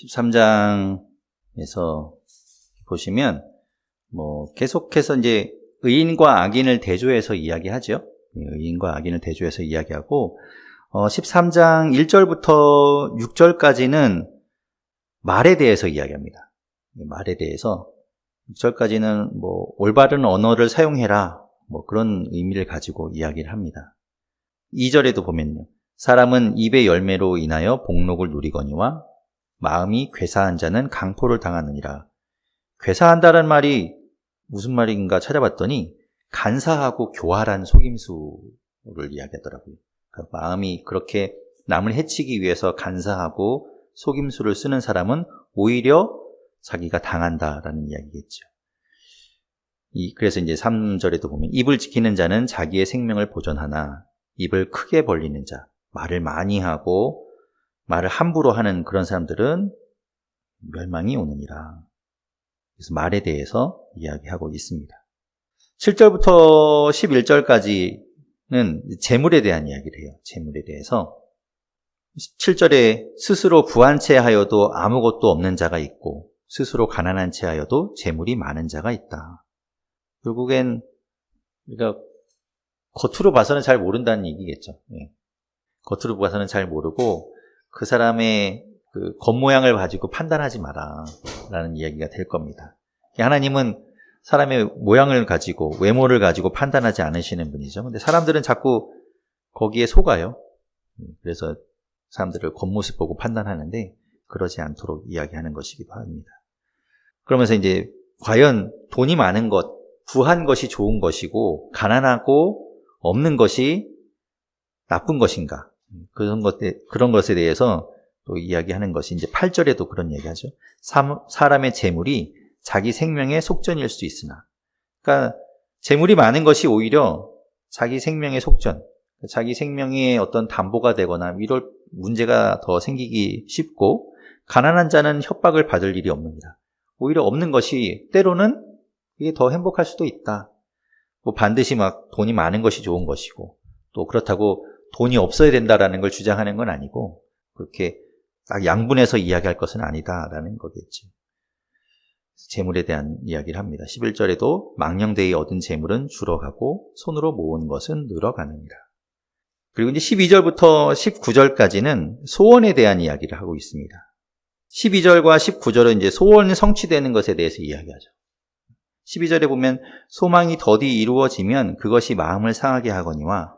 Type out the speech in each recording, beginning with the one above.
13장에서 보시면 계속해서 이제 의인과 악인을 대조해서 이야기하죠. 의인과 악인을 대조해서 이야기하고 13장 1절부터 6절까지는 말에 대해서 이야기합니다. 말에 대해서 6절까지는 올바른 언어를 사용해라 그런 의미를 가지고 이야기를 합니다. 2절에도 보면요. 사람은 입의 열매로 인하여 복록을 누리거니와 마음이 괴사한 자는 강포를 당하느니라. 괴사한다는 말이 무슨 말인가 찾아봤더니 간사하고 교활한 속임수를 이야기하더라고요. 그러니까 마음이 그렇게 남을 해치기 위해서 간사하고 속임수를 쓰는 사람은 오히려 자기가 당한다라는 이야기겠죠. 그래서 이제 3절에도 보면 입을 지키는 자는 자기의 생명을 보존하나 입을 크게 벌리는 자, 말을 많이 하고 말을 함부로 하는 그런 사람들은 멸망이 오느니라. 그래서 말에 대해서 이야기하고 있습니다. 7절부터 11절까지는 재물에 대한 이야기를 해요. 재물에 대해서 7절에 스스로 부한 채 하여도 아무것도 없는 자가 있고 스스로 가난한 채 하여도 재물이 많은 자가 있다. 결국엔 우리가 겉으로 봐서는 잘 모른다는 얘기겠죠. 겉으로 봐서는 잘 모르고 그 사람의 그 겉모양을 가지고 판단하지 마라 라는 이야기가 될 겁니다. 하나님은 사람의 모양을 가지고 외모를 가지고 판단하지 않으시는 분이죠. 근데 사람들은 자꾸 거기에 속아요. 그래서 사람들을 겉모습 보고 판단하는데 그러지 않도록 이야기하는 것이기도 합니다. 그러면서 이제 과연 돈이 많은 것, 부한 것이 좋은 것이고 가난하고 없는 것이 나쁜 것인가? 그런 것에 대해서 또 이야기하는 것이 이제 8절에도 그런 얘기하죠. 사람의 재물이 자기 생명의 속전일 수 있으나. 그러니까 재물이 많은 것이 오히려 자기 생명의 속전, 자기 생명의 어떤 담보가 되거나 이럴 문제가 더 생기기 쉽고 가난한 자는 협박을 받을 일이 없느니라. 오히려 없는 것이 때로는 이게 더 행복할 수도 있다. 반드시 돈이 많은 것이 좋은 것이고 또 그렇다고 돈이 없어야 된다라는 걸 주장하는 건 아니고 그렇게 딱 양분해서 이야기할 것은 아니다라는 거겠죠. 재물에 대한 이야기를 합니다. 11절에도 망령되이 얻은 재물은 줄어가고 손으로 모은 것은 늘어가느니라. 그리고 이제 12절부터 19절까지는 소원에 대한 이야기를 하고 있습니다. 12절과 19절은 이제 소원이 성취되는 것에 대해서 이야기하죠. 12절에 보면 소망이 더디 이루어지면 그것이 마음을 상하게 하거니와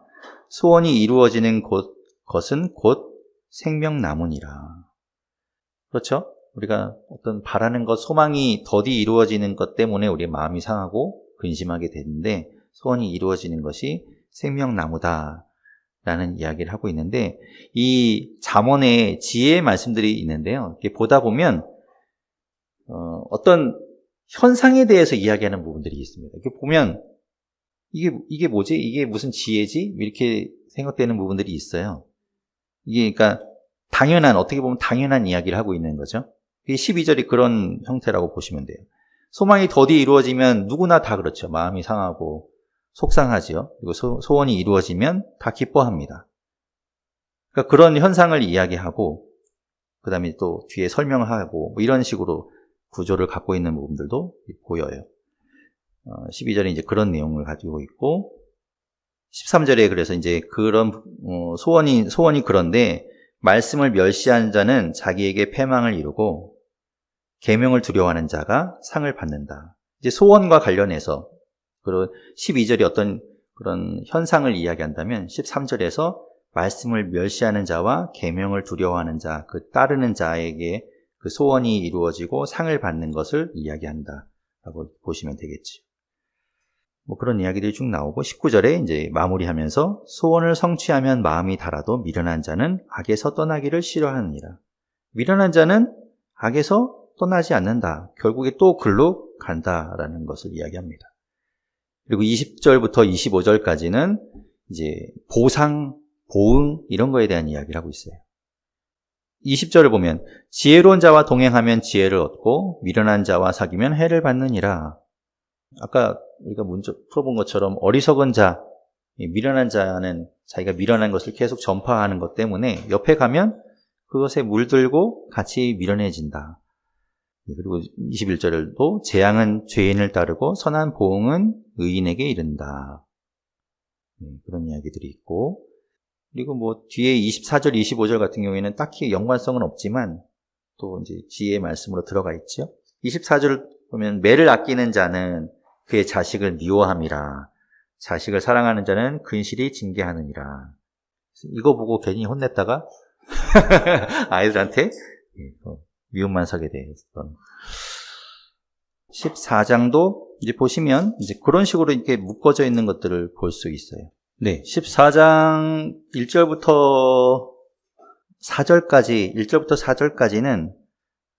소원이 이루어지는 것은 곧 생명나무니라. 그렇죠? 우리가 어떤 바라는 것, 소망이 더디 이루어지는 것 때문에 우리의 마음이 상하고 근심하게 되는데 소원이 이루어지는 것이 생명나무다라는 이야기를 하고 있는데 이 잠언에 지혜의 말씀들이 있는데요. 이렇게 보다 보면 어떤 현상에 대해서 이야기하는 부분들이 있습니다. 이렇게 보면 이게 뭐지? 이게 무슨 지혜지? 이렇게 생각되는 부분들이 있어요. 이게 그러니까 어떻게 보면 당연한 이야기를 하고 있는 거죠. 12절이 그런 형태라고 보시면 돼요. 소망이 더디 이루어지면 누구나 다 그렇죠. 마음이 상하고 속상하지요. 그리고 소원이 이루어지면 다 기뻐합니다. 그러니까 그런 현상을 이야기하고 그 다음에 또 뒤에 설명하고 이런 식으로 구조를 갖고 있는 부분들도 보여요. 12절에 이제 그런 내용을 가지고 있고 13절에 그래서 이제 그런 소원이 그런데 말씀을 멸시하는 자는 자기에게 패망을 이루고 계명을 두려워하는 자가 상을 받는다. 이제 소원과 관련해서 그런 12절이 어떤 그런 현상을 이야기한다면 13절에서 말씀을 멸시하는 자와 계명을 두려워하는 자, 그 따르는 자에게 그 소원이 이루어지고 상을 받는 것을 이야기한다라고 보시면 되겠죠. 그런 이야기들이 쭉 나오고 19절에 이제 마무리하면서 소원을 성취하면 마음이 달아도 미련한 자는 악에서 떠나기를 싫어하느니라. 미련한 자는 악에서 떠나지 않는다. 결국에 또 글로 간다라는 것을 이야기합니다. 그리고 20절부터 25절까지는 이제 보상, 보응 이런 거에 대한 이야기를 하고 있어요. 20절을 보면 지혜로운 자와 동행하면 지혜를 얻고 미련한 자와 사귀면 해를 받느니라. 아까 우리가 먼저 풀어본 것처럼 어리석은 자, 미련한 자는 자기가 미련한 것을 계속 전파하는 것 때문에 옆에 가면 그것에 물들고 같이 밀어내진다. 그리고 21절도 재앙은 죄인을 따르고 선한 보응은 의인에게 이른다. 그런 이야기들이 있고, 그리고 뭐 뒤에 24절, 25절 같은 경우에는 딱히 연관성은 없지만 또 이제 지혜의 말씀으로 들어가 있죠. 24절 보면 매를 아끼는 자는 그의 자식을 미워함이라. 자식을 사랑하는 자는 근실이 징계하느니라. 이거 보고 괜히 혼냈다가 아이들한테 미움만 사게 되었던. 14장도 이제 보시면 이제 그런 식으로 이렇게 묶어져 있는 것들을 볼 수 있어요. 네, 14장 1절부터 4절까지, 1절부터 4절까지는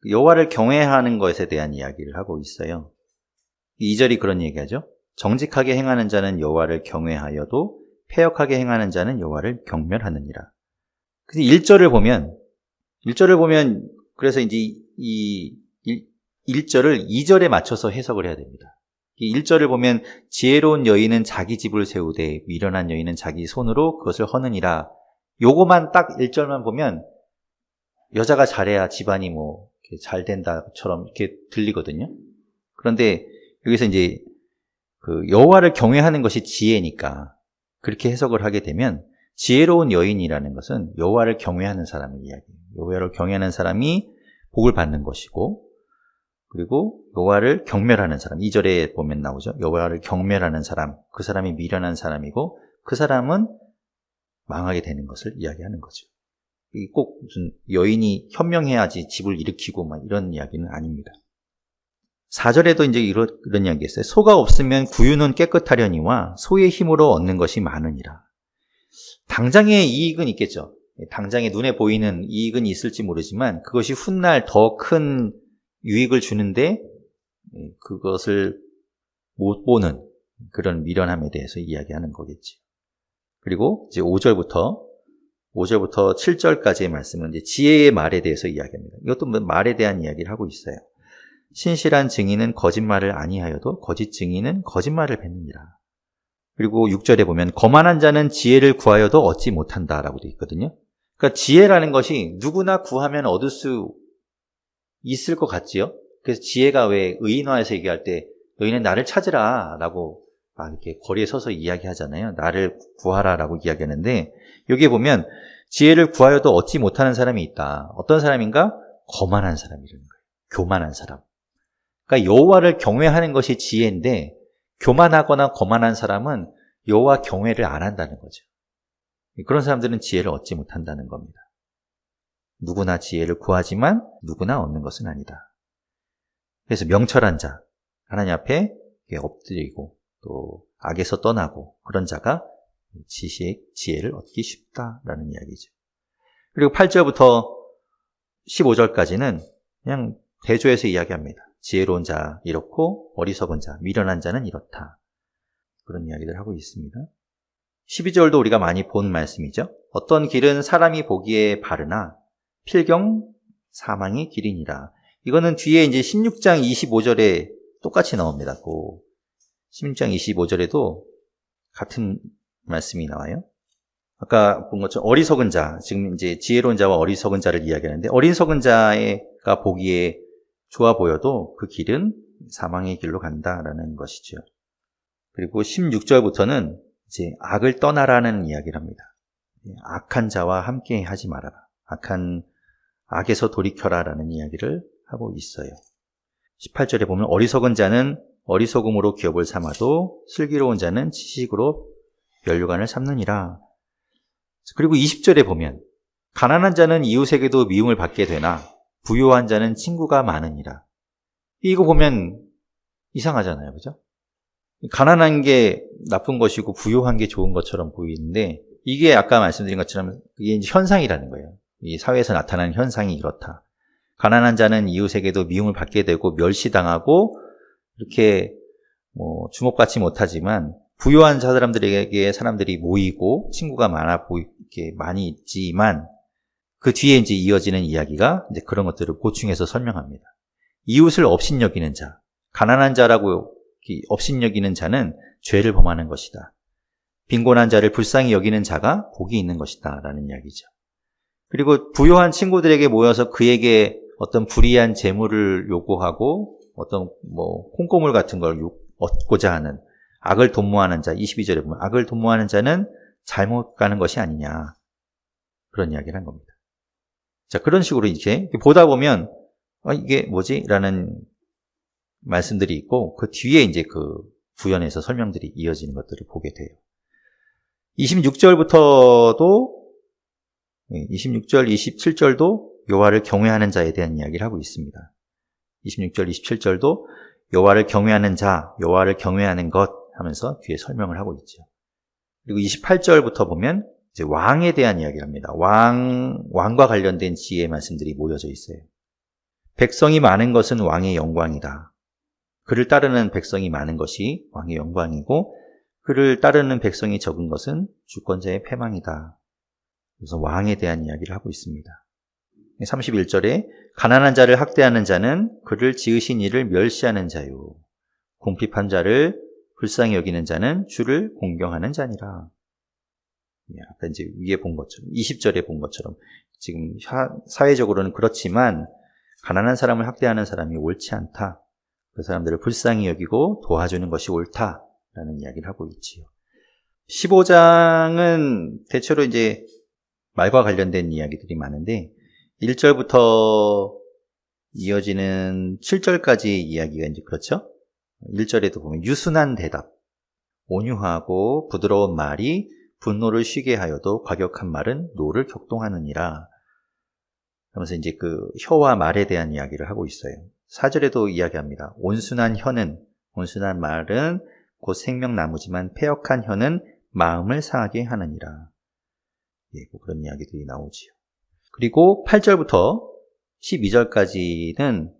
여호와를 경외하는 것에 대한 이야기를 하고 있어요. 2절이 그런 얘기하죠. 정직하게 행하는 자는 여호와를 경외하여도 패역하게 행하는 자는 여호와를 경멸하느니라. 그래서 1절을 보면 그래서 이제 이 1절을 2절에 맞춰서 해석을 해야 됩니다. 1절을 보면 지혜로운 여인은 자기 집을 세우되 미련한 여인은 자기 손으로 그것을 허느니라. 요거만 딱 1절만 보면 여자가 잘해야 집안이 뭐 잘 된다처럼 이렇게 들리거든요. 그런데 여기서 이제 그 여호와를 경외하는 것이 지혜니까 그렇게 해석을 하게 되면 지혜로운 여인이라는 것은 여호와를 경외하는 사람을 이야기해요. 여호와를 경외하는 사람이 복을 받는 것이고, 그리고 여호와를 경멸하는 사람, 2절에 보면 나오죠. 여호와를 경멸하는 사람, 그 사람이 미련한 사람이고 그 사람은 망하게 되는 것을 이야기하는 거죠. 꼭 무슨 여인이 현명해야지 집을 일으키고 막 이런 이야기는 아닙니다. 4절에도 이제 이런 이야기 했어요. 소가 없으면 구유는 깨끗하려니와 소의 힘으로 얻는 것이 많으니라. 당장의 이익은 있겠죠. 당장에 눈에 보이는 이익은 있을지 모르지만 그것이 훗날 더 큰 유익을 주는데 그것을 못 보는 그런 미련함에 대해서 이야기하는 거겠지. 그리고 이제 5절부터 7절까지의 말씀은 이제 지혜의 말에 대해서 이야기합니다. 이것도 말에 대한 이야기를 하고 있어요. 신실한 증인은 거짓말을 아니하여도 거짓 증인은 거짓말을 뱉느니라. 그리고 6절에 보면 거만한 자는 지혜를 구하여도 얻지 못한다라고 되어 있거든요. 그러니까 지혜라는 것이 누구나 구하면 얻을 수 있을 것 같지요. 그래서 지혜가 왜 의인화해서 얘기할 때 너희는 나를 찾으라 라고 막 이렇게 거리에 서서 이야기하잖아요. 나를 구하라라고 이야기하는데 여기에 보면 지혜를 구하여도 얻지 못하는 사람이 있다. 어떤 사람인가? 거만한 사람이라는 거예요. 교만한 사람. 그러니까 여호와를 경외하는 것이 지혜인데 교만하거나 거만한 사람은 여호와 경외를 안 한다는 거죠. 그런 사람들은 지혜를 얻지 못한다는 겁니다. 누구나 지혜를 구하지만 누구나 얻는 것은 아니다. 그래서 명철한 자, 하나님 앞에 엎드리고 또 악에서 떠나고 그런 자가 지혜를 얻기 쉽다라는 이야기죠. 그리고 8절부터 15절까지는 그냥 대조해서 이야기합니다. 지혜로운 자 이렇고 어리석은 자, 미련한 자는 이렇다. 그런 이야기를 하고 있습니다. 12절도 우리가 많이 본 말씀이죠. 어떤 길은 사람이 보기에 바르나 필경 사망의 길이니라. 이거는 뒤에 이제 16장 25절에 똑같이 나옵니다. 그 16장 25절에도 같은 말씀이 나와요. 아까 본 것처럼 어리석은 자, 지금 이제 지혜로운 자와 어리석은 자를 이야기하는데 어리석은 자가 보기에 좋아 보여도 그 길은 사망의 길로 간다라는 것이죠. 그리고 16절부터는 이제 악을 떠나라는 이야기를 합니다. 악한 자와 함께 하지 말아라. 악에서 돌이켜라라는 이야기를 하고 있어요. 18절에 보면 어리석은 자는 어리석음으로 기업을 삼아도 슬기로운 자는 지식으로 면류관을 삼느니라. 그리고 20절에 보면 가난한 자는 이웃에게도 미움을 받게 되나 부유한 자는 친구가 많으니라. 이거 보면 이상하잖아요. 그죠? 가난한 게 나쁜 것이고 부유한 게 좋은 것처럼 보이는데 이게 아까 말씀드린 것처럼 이게 이제 현상이라는 거예요. 이 사회에서 나타나는 현상이 이렇다. 가난한 자는 이웃에게도 미움을 받게 되고 멸시당하고 이렇게 뭐 주목받지 못하지만 부유한 사람들에게 사람들이 모이고 친구가 이렇게 많이 있지만 그 뒤에 이제 이어지는 이야기가 이제 그런 것들을 보충해서 설명합니다. 이웃을 업신여기는 자, 가난한 자라고 업신여기는 자는 죄를 범하는 것이다. 빈곤한 자를 불쌍히 여기는 자가 복이 있는 것이다 라는 이야기죠. 그리고 부요한 친구들에게 모여서 그에게 어떤 불이한 재물을 요구하고 어떤 콩고물 같은 걸 얻고자 하는 악을 도모하는 자, 22절에 보면 악을 도모하는 자는 잘못 가는 것이 아니냐. 그런 이야기를 한 겁니다. 자, 그런 식으로 이제 보다 보면 이게 뭐지? 라는 말씀들이 있고 그 뒤에 이제 그 부연에서 설명들이 이어지는 것들을 보게 돼요. 26절부터도 26절, 27절도 여호와를 경외하는 자에 대한 이야기를 하고 있습니다. 26절, 27절도 여호와를 경외하는 자, 여호와를 경외하는 것 하면서 뒤에 설명을 하고 있죠. 그리고 28절부터 보면 이제 왕에 대한 이야기를 합니다. 왕과 관련된 지혜의 말씀들이 모여져 있어요. 백성이 많은 것은 왕의 영광이다. 그를 따르는 백성이 많은 것이 왕의 영광이고 그를 따르는 백성이 적은 것은 주권자의 패망이다. 그래서 왕에 대한 이야기를 하고 있습니다. 31절에 가난한 자를 학대하는 자는 그를 지으신 이를 멸시하는 자요. 궁핍한 자를 불쌍히 여기는 자는 주를 공경하는 자니라. 아까 이제 위에 본 것처럼 20절에 본 것처럼 지금 사회적으로는 그렇지만 가난한 사람을 학대하는 사람이 옳지 않다. 그 사람들을 불쌍히 여기고 도와주는 것이 옳다라는 이야기를 하고 있지요. 15장은 대체로 이제 말과 관련된 이야기들이 많은데 1절부터 이어지는 7절까지 이야기가 이제 그렇죠. 1절에도 보면 유순한 대답, 온유하고 부드러운 말이 분노를 쉬게 하여도 과격한 말은 노를 격동하느니라. 그러면서 이제 그 혀와 말에 대한 이야기를 하고 있어요. 4절에도 이야기합니다. 온순한 말은 곧 생명나무지만 패역한 혀는 마음을 상하게 하느니라. 그런 이야기들이 나오지요. 그리고 8절부터 12절까지는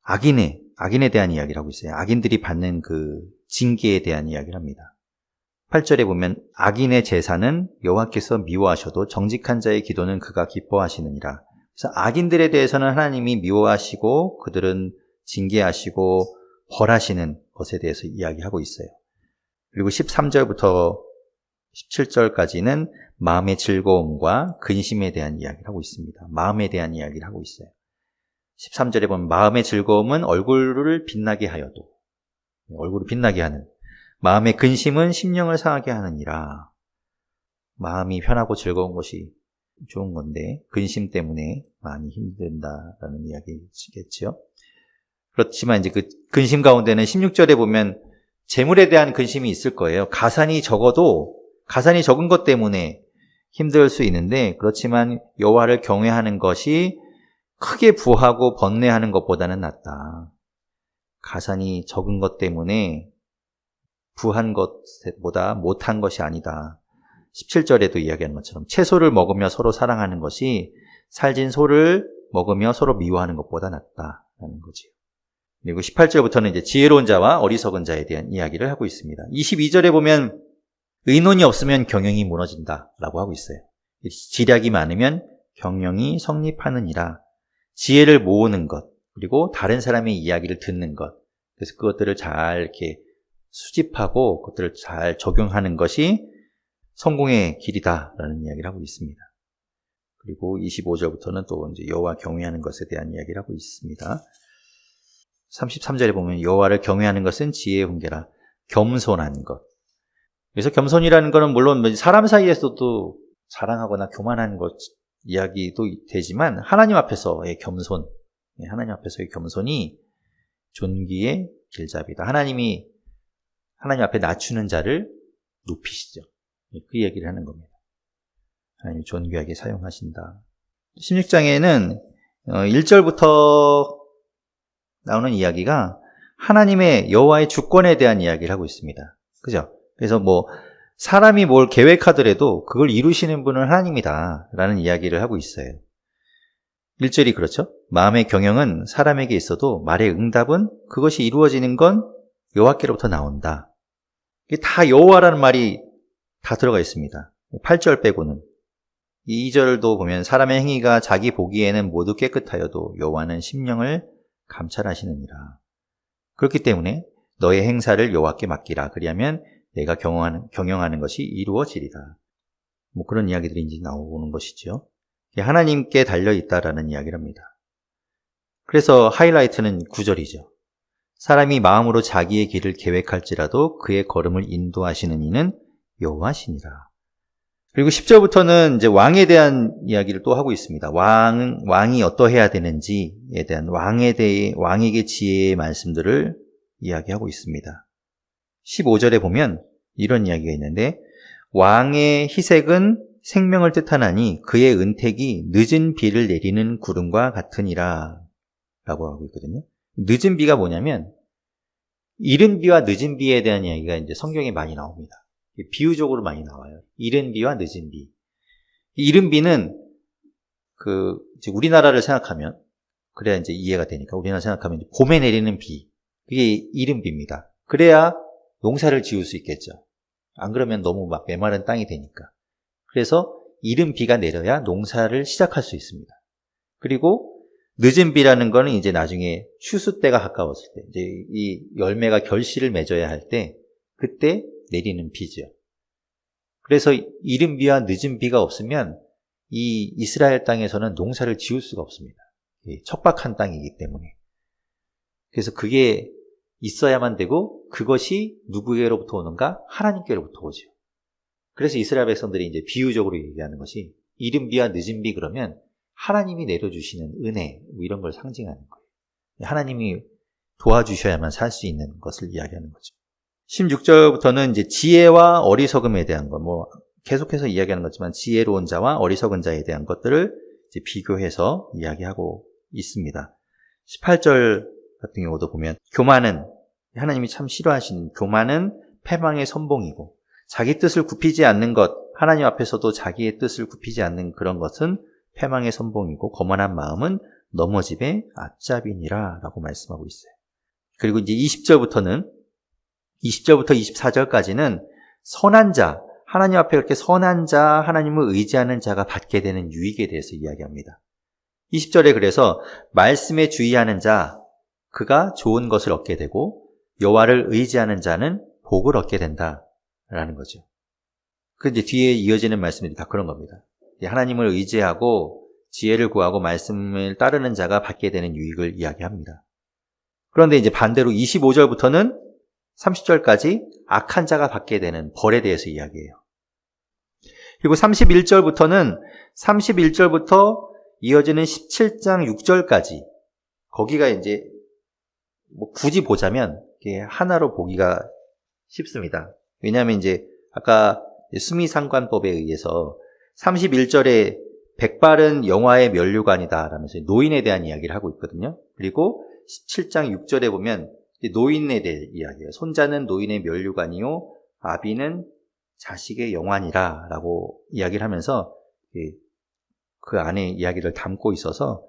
악인에 대한 이야기를 하고 있어요. 악인들이 받는 그 징계에 대한 이야기를 합니다. 8절에 보면 악인의 제사는 여호와께서 미워하셔도 정직한 자의 기도는 그가 기뻐하시느니라. 그래서 악인들에 대해서는 하나님이 미워하시고 그들은 징계하시고 벌하시는 것에 대해서 이야기하고 있어요. 그리고 13절부터 17절까지는 마음의 즐거움과 근심에 대한 이야기를 하고 있습니다. 마음에 대한 이야기를 하고 있어요. 13절에 보면 마음의 즐거움은 얼굴을 빛나게 하여도 얼굴을 빛나게 하는 마음의 근심은 심령을 상하게 하느니라. 마음이 편하고 즐거운 것이 좋은 건데 근심 때문에 많이 힘든다라는 이야기겠죠. 그렇지만 이제 그 근심 가운데는 16절에 보면 재물에 대한 근심이 있을 거예요. 가산이 적은 것 때문에 힘들 수 있는데 그렇지만 여호와를 경외하는 것이 크게 부하고 번뇌하는 것보다는 낫다. 가산이 적은 것 때문에 부한 것보다 못한 것이 아니다. 17절에도 이야기하는 것처럼 채소를 먹으며 서로 사랑하는 것이 살진 소를 먹으며 서로 미워하는 것보다 낫다라는 거지요. 그리고 18절부터는 이제 지혜로운 자와 어리석은 자에 대한 이야기를 하고 있습니다. 22절에 보면 의논이 없으면 경영이 무너진다라고 하고 있어요. 지략이 많으면 경영이 성립하느니라. 지혜를 모으는 것, 그리고 다른 사람의 이야기를 듣는 것, 그래서 그것들을 잘 이렇게 수집하고 그것들을 잘 적용하는 것이 성공의 길이다라는 이야기를 하고 있습니다. 그리고 25절부터는 또 이제 여호와 경외하는 것에 대한 이야기를 하고 있습니다. 33절에 보면 여호와를 경외하는 것은 지혜의 훈계라. 겸손한 것. 그래서 겸손이라는 것은 물론 사람 사이에서도 자랑하거나 교만한 것 이야기도 되지만 하나님 앞에서의 겸손이 존귀의 길잡이다. 하나님 앞에 낮추는 자를 높이시죠. 그 얘기를 하는 겁니다. 하나님이 존귀하게 사용하신다. 16장에는 1절부터 나오는 이야기가 하나님의 여호와의 주권에 대한 이야기를 하고 있습니다. 그죠? 그래서 사람이 뭘 계획하더라도 그걸 이루시는 분은 하나님이다 라는 이야기를 하고 있어요. 1절이 그렇죠. 마음의 경영은 사람에게 있어도 말의 응답은 그것이 이루어지는 건 여호와께로부터 나온다. 이게 다 여호와라는 말이 다 들어가 있습니다. 8절 빼고는. 2절도 보면 사람의 행위가 자기 보기에는 모두 깨끗하여도 여호와는 심령을 감찰하시느니라. 그렇기 때문에 너의 행사를 여호와께 맡기라. 그리하면 내가 경영하는 것이 이루어지리라. 그런 이야기들이 이제 나오는 것이죠. 하나님께 달려있다라는 이야기를 합니다. 그래서 하이라이트는 9절이죠. 사람이 마음으로 자기의 길을 계획할지라도 그의 걸음을 인도하시는 이는 여호와시니라. 그리고 10절부터는 이제 왕에 대한 이야기를 또 하고 있습니다. 왕이 어떠해야 되는지에 대한 왕에게 지혜의 말씀들을 이야기하고 있습니다. 15절에 보면 이런 이야기가 있는데, 왕의 희색은 생명을 뜻하나니 그의 은택이 늦은 비를 내리는 구름과 같으니라 라고 하고 있거든요. 늦은 비가 뭐냐면, 이른 비와 늦은 비에 대한 이야기가 이제 성경에 많이 나옵니다. 비유적으로 많이 나와요. 이른 비와 늦은 비. 이른 비는 이제 우리나라를 생각하면, 그래야 이제 이해가 되니까, 우리나라 생각하면 봄에 내리는 비. 그게 이른 비입니다. 그래야 농사를 지을 수 있겠죠. 안 그러면 너무 막 메마른 땅이 되니까. 그래서 이른 비가 내려야 농사를 시작할 수 있습니다. 그리고 늦은 비라는 거는 이제 나중에 추수 때가 가까웠을 때, 이제 이 열매가 결실을 맺어야 할 때, 그때 내리는 비죠. 그래서 이른 비와 늦은 비가 없으면 이 이스라엘 땅에서는 농사를 지을 수가 없습니다. 척박한 땅이기 때문에. 그래서 그게 있어야만 되고, 그것이 누구에게로부터 오는가? 하나님께로부터 오죠. 그래서 이스라엘 백성들이 이제 비유적으로 얘기하는 것이, 이른 비와 늦은 비 그러면 하나님이 내려주시는 은혜, 뭐 이런 걸 상징하는 거예요. 하나님이 도와주셔야만 살 수 있는 것을 이야기하는 거죠. 16절부터는 이제 지혜와 어리석음에 대한 것, 뭐 계속해서 이야기하는 거지만 지혜로운 자와 어리석은 자에 대한 것들을 이제 비교해서 이야기하고 있습니다. 18절 같은 경우도 보면, 교만은, 하나님이 참 싫어하시는 교만은 패망의 선봉이고, 자기 뜻을 굽히지 않는 것, 하나님 앞에서도 자기의 뜻을 굽히지 않는 그런 것은 패망의 선봉이고, 거만한 마음은 넘어짐의 앞잡이니라 라고 말씀하고 있어요. 그리고 이제 20절부터 24절까지는 선한 자, 하나님 앞에 그렇게 선한 자, 하나님을 의지하는 자가 받게 되는 유익에 대해서 이야기합니다. 20절에 그래서 말씀에 주의하는 자, 그가 좋은 것을 얻게 되고 여호와를 의지하는 자는 복을 얻게 된다라는 거죠. 그 이제 뒤에 이어지는 말씀이 다 그런 겁니다. 하나님을 의지하고 지혜를 구하고 말씀을 따르는 자가 받게 되는 유익을 이야기합니다. 그런데 이제 반대로 25절부터는 30절까지 악한 자가 받게 되는 벌에 대해서 이야기해요. 그리고 31절부터 이어지는 17장 6절까지, 거기가 이제 뭐 굳이 보자면 하나로 보기가 쉽습니다. 왜냐하면 이제 아까 수미상관법에 의해서 31절에 백발은 영화의 면류관이다 라면서 노인에 대한 이야기를 하고 있거든요. 그리고 17장 6절에 보면 노인에 대해 이야기해요. 손자는 노인의 면류관이요 아비는 자식의 영환이라 라고 이야기를 하면서 그 안에 이야기를 담고 있어서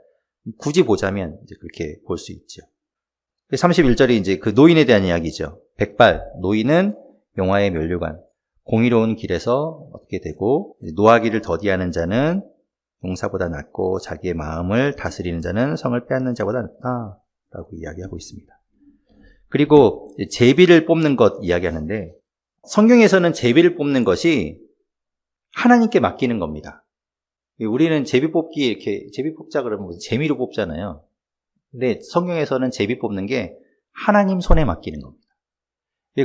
굳이 보자면 이제 그렇게 볼 수 있죠. 31절이 이제 그 노인에 대한 이야기죠. 백발, 노인은 영화의 면류관, 공의로운 길에서 얻게 되고, 노하기를 더디하는 자는 용사보다 낫고 자기의 마음을 다스리는 자는 성을 빼앗는 자보다 낫다 라고 이야기하고 있습니다. 그리고 제비를 뽑는 것 이야기하는데, 성경에서는 제비를 뽑는 것이 하나님께 맡기는 겁니다. 우리는 제비 뽑기, 이렇게 제비 뽑자 그러면 무슨 재미로 뽑잖아요. 근데 성경에서는 제비 뽑는 게 하나님 손에 맡기는 겁니다.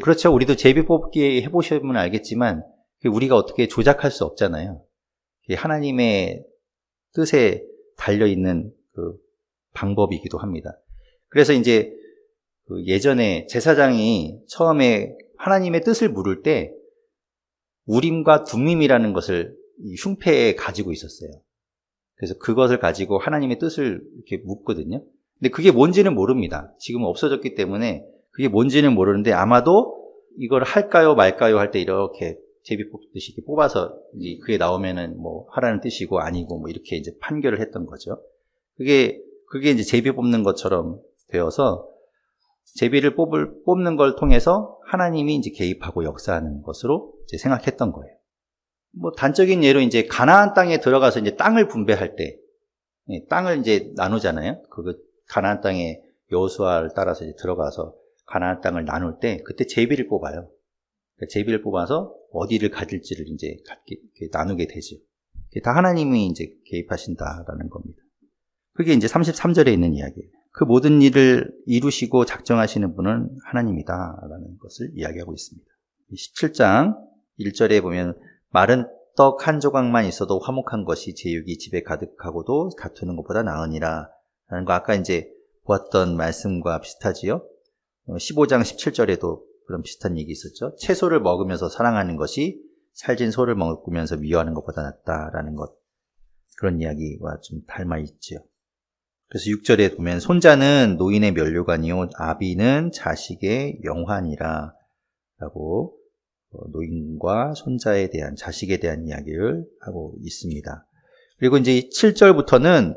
그렇죠. 우리도 제비 뽑기 해보시면 알겠지만 우리가 어떻게 조작할 수 없잖아요. 하나님의 뜻에 달려있는 그 방법이기도 합니다. 그래서 이제 예전에 제사장이 처음에 하나님의 뜻을 물을 때 우림과 둠밈이라는 것을 흉패에 가지고 있었어요. 그래서 그것을 가지고 하나님의 뜻을 이렇게 묻거든요. 근데 그게 뭔지는 모릅니다. 지금은 없어졌기 때문에 그게 뭔지는 모르는데, 아마도 이걸 할까요 말까요 할 때 이렇게 제비 뽑듯이 이렇게 뽑아서 그게 나오면은 뭐 하라는 뜻이고 아니고 뭐 이렇게 이제 판결을 했던 거죠. 그게 이제 제비 뽑는 것처럼 되어서 제비를 뽑는 걸 통해서 하나님이 이제 개입하고 역사하는 것으로 이제 생각했던 거예요. 뭐 단적인 예로 이제 가나안 땅에 들어가서 이제 땅을 분배할 때, 땅을 이제 나누잖아요. 가나안 땅에 여호수아를 따라서 이제 들어가서 가나안 땅을 나눌 때 그때 제비를 뽑아요. 그러니까 제비를 뽑아서 어디를 가질지를 이제 나누게 되죠. 다 하나님이 이제 개입하신다라는 겁니다. 그게 이제 33절에 있는 이야기예요. 그 모든 일을 이루시고 작정하시는 분은 하나님이다라는 것을 이야기하고 있습니다. 17장 1절에 보면 마른 떡 한 조각만 있어도 화목한 것이 제육이 집에 가득하고도 다투는 것보다 나으니라 라는 거 아까 이제 보았던 말씀과 비슷하지요. 15장 17절에도 그런 비슷한 얘기 있었죠. 채소를 먹으면서 사랑하는 것이 살진 소를 먹으면서 미워하는 것보다 낫다라는 것, 그런 이야기와 좀 닮아 있지요. 그래서 6절에 보면 손자는 노인의 면류관이요 아비는 자식의 영환이라 라고 노인과 손자에 대한, 자식에 대한 이야기를 하고 있습니다. 그리고 이제 7절부터는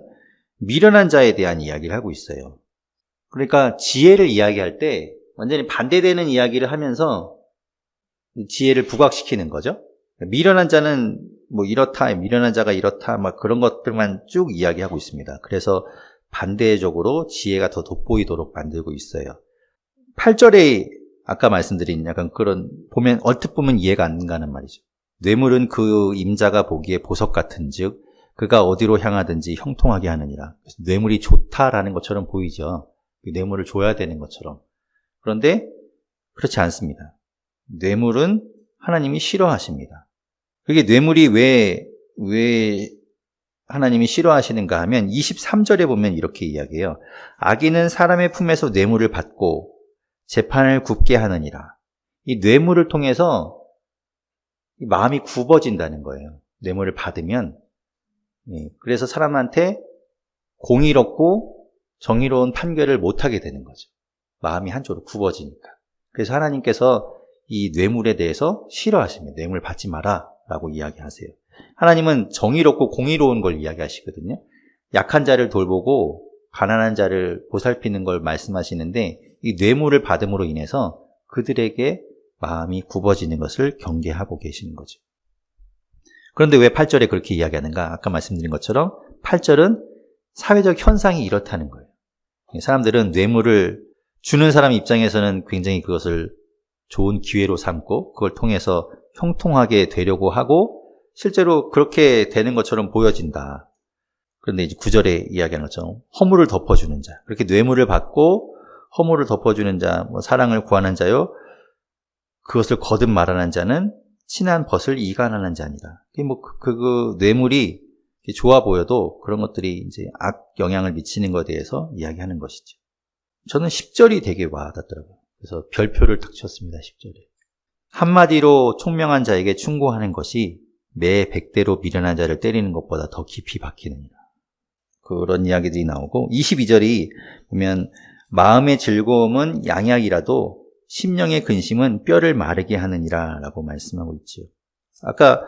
미련한 자에 대한 이야기를 하고 있어요. 그러니까 지혜를 이야기할 때 완전히 반대되는 이야기를 하면서 지혜를 부각시키는 거죠. 미련한 자는 뭐 이렇다, 미련한 자가 이렇다, 막 그런 것들만 쭉 이야기하고 있습니다. 그래서 반대적으로 지혜가 더 돋보이도록 만들고 있어요. 8절에 아까 말씀드린 약간 그런, 보면 얼핏 보면 이해가 안 가는 말이죠. 뇌물은 그 임자가 보기에 보석 같은즉 그가 어디로 향하든지 형통하게 하느니라. 뇌물이 좋다라는 것처럼 보이죠. 뇌물을 줘야 되는 것처럼. 그런데 그렇지 않습니다. 뇌물은 하나님이 싫어하십니다. 그게 뇌물이 왜 하나님이 싫어하시는가 하면 23절에 보면 이렇게 이야기해요. 악인은 사람의 품에서 뇌물을 받고 재판을 굽게 하느니라. 이 뇌물을 통해서 마음이 굽어진다는 거예요. 뇌물을 받으면. 그래서 사람한테 공의롭고 정의로운 판결을 못하게 되는 거죠. 마음이 한쪽으로 굽어지니까. 그래서 하나님께서 이 뇌물에 대해서 싫어하십니다. 뇌물 받지 마라 라고 이야기하세요. 하나님은 정의롭고 공의로운 걸 이야기하시거든요. 약한 자를 돌보고 가난한 자를 보살피는 걸 말씀하시는데 이 뇌물을 받음으로 인해서 그들에게 마음이 굽어지는 것을 경계하고 계시는 거죠. 그런데 왜 8절에 그렇게 이야기하는가? 아까 말씀드린 것처럼 8절은 사회적 현상이 이렇다는 거예요. 사람들은 뇌물을 주는 사람 입장에서는 굉장히 그것을 좋은 기회로 삼고 그걸 통해서 형통하게 되려고 하고 실제로 그렇게 되는 것처럼 보여진다. 그런데 이제 9절에 이야기하는 것처럼 허물을 덮어주는 자, 그렇게 뇌물을 받고 허물을 덮어주는 자, 사랑을 구하는 자요, 그것을 거듭 말하는 자는 친한 벗을 이간하는 자니라. 그 뇌물이 좋아 보여도 그런 것들이 이제 악 영향을 미치는 것에 대해서 이야기하는 것이죠. 저는 10절이 되게 와닿더라고요. 그래서 별표를 딱 쳤습니다. 10절에. 한마디로 총명한 자에게 충고하는 것이 매 100대로 미련한 자를 때리는 것보다 더 깊이 박히느니라. 그런 이야기들이 나오고 22절이 보면 마음의 즐거움은 양약이라도 심령의 근심은 뼈를 마르게 하느니라 라고 말씀하고 있죠. 아까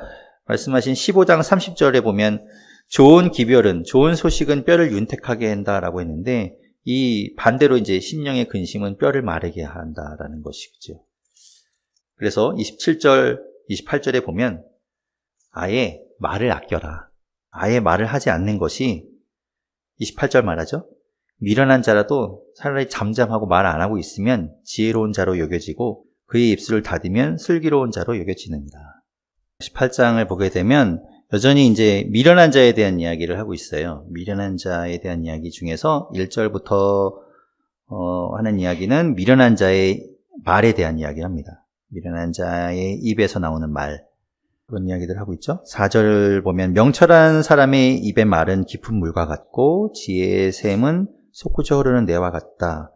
말씀하신 15장 30절에 보면 좋은 기별은, 좋은 소식은 뼈를 윤택하게 한다라고 했는데 이 반대로 이제 심령의 근심은 뼈를 마르게 한다라는 것이죠. 그래서 27절, 28절에 보면 아예 말을 아껴라. 아예 말을 하지 않는 것이 28절 말하죠. 미련한 자라도 차라리 잠잠하고 말 안 하고 있으면 지혜로운 자로 여겨지고 그의 입술을 닫으면 슬기로운 자로 여겨지느니라. 18장을 보게 되면 여전히 이제 미련한 자에 대한 이야기를 하고 있어요. 미련한 자에 대한 이야기 중에서 1절부터 하는 이야기는 미련한 자의 말에 대한 이야기를 합니다. 미련한 자의 입에서 나오는 말, 그런 이야기들 하고 있죠. 4절 보면 명철한 사람의 입의 말은 깊은 물과 같고 지혜의 샘은 솟구쳐 흐르는 내와 같다.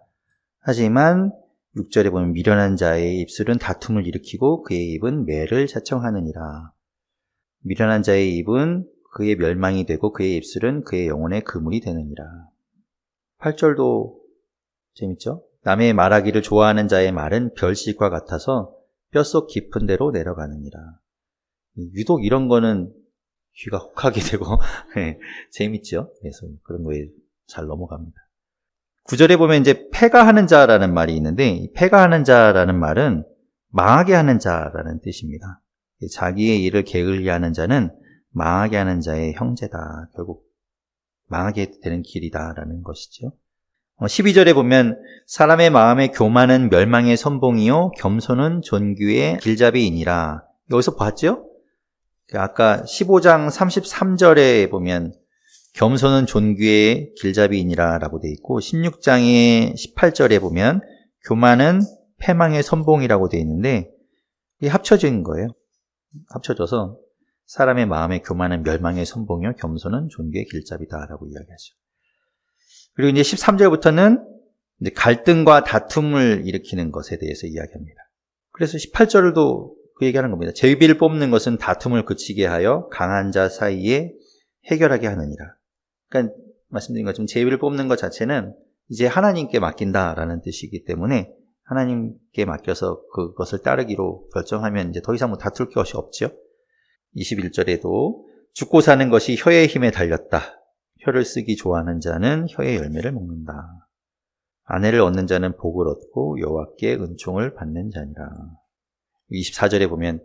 하지만 6절에 보면 미련한 자의 입술은 다툼을 일으키고 그의 입은 매를 자청하느니라. 미련한 자의 입은 그의 멸망이 되고 그의 입술은 그의 영혼의 그물이 되느니라. 8절도 재밌죠? 남의 말하기를 좋아하는 자의 말은 별식과 같아서 뼛속 깊은 데로 내려가느니라. 유독 이런 거는 귀가 혹하게 되고 재밌죠? 그래서 그런 거에 잘 넘어갑니다. 9절에 보면 이제 패가하는 자라는 말이 있는데 이 패가하는 자라는 말은 망하게 하는 자라는 뜻입니다. 자기의 일을 게을리하는 자는 망하게 하는 자의 형제다. 결국 망하게 되는 길이다라는 것이죠. 12절에 보면 사람의 마음에 교만은 멸망의 선봉이요 겸손은 존귀의 길잡이이니라. 여기서 봤죠? 아까 15장 33절에 보면 겸손은 존귀의 길잡이이니라 라고 되어 있고 16장의 18절에 보면 교만은 패망의 선봉이라고 되어 있는데 이게 합쳐진 거예요. 합쳐져서 사람의 마음에 교만은 멸망의 선봉이요 겸손은 존귀의 길잡이다라고 이야기하죠. 그리고 이제 13절부터는 이제 갈등과 다툼을 일으키는 것에 대해서 이야기합니다. 그래서 18절도 그 얘기하는 겁니다. 제비를 뽑는 것은 다툼을 그치게 하여 강한 자 사이에 해결하게 하느니라. 그러니까 말씀드린 것처럼 제비를 뽑는 것 자체는 이제 하나님께 맡긴다라는 뜻이기 때문에 하나님께 맡겨서 그것을 따르기로 결정하면 이제 더 이상 뭐 다툴 것이 없죠. 21절에도 죽고 사는 것이 혀의 힘에 달렸다. 혀를 쓰기 좋아하는 자는 혀의 열매를 먹는다. 아내를 얻는 자는 복을 얻고 여호와께 은총을 받는 자니라. 24절에 보면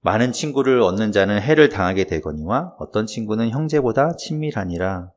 많은 친구를 얻는 자는 해를 당하게 되거니와 어떤 친구는 형제보다 친밀하니라.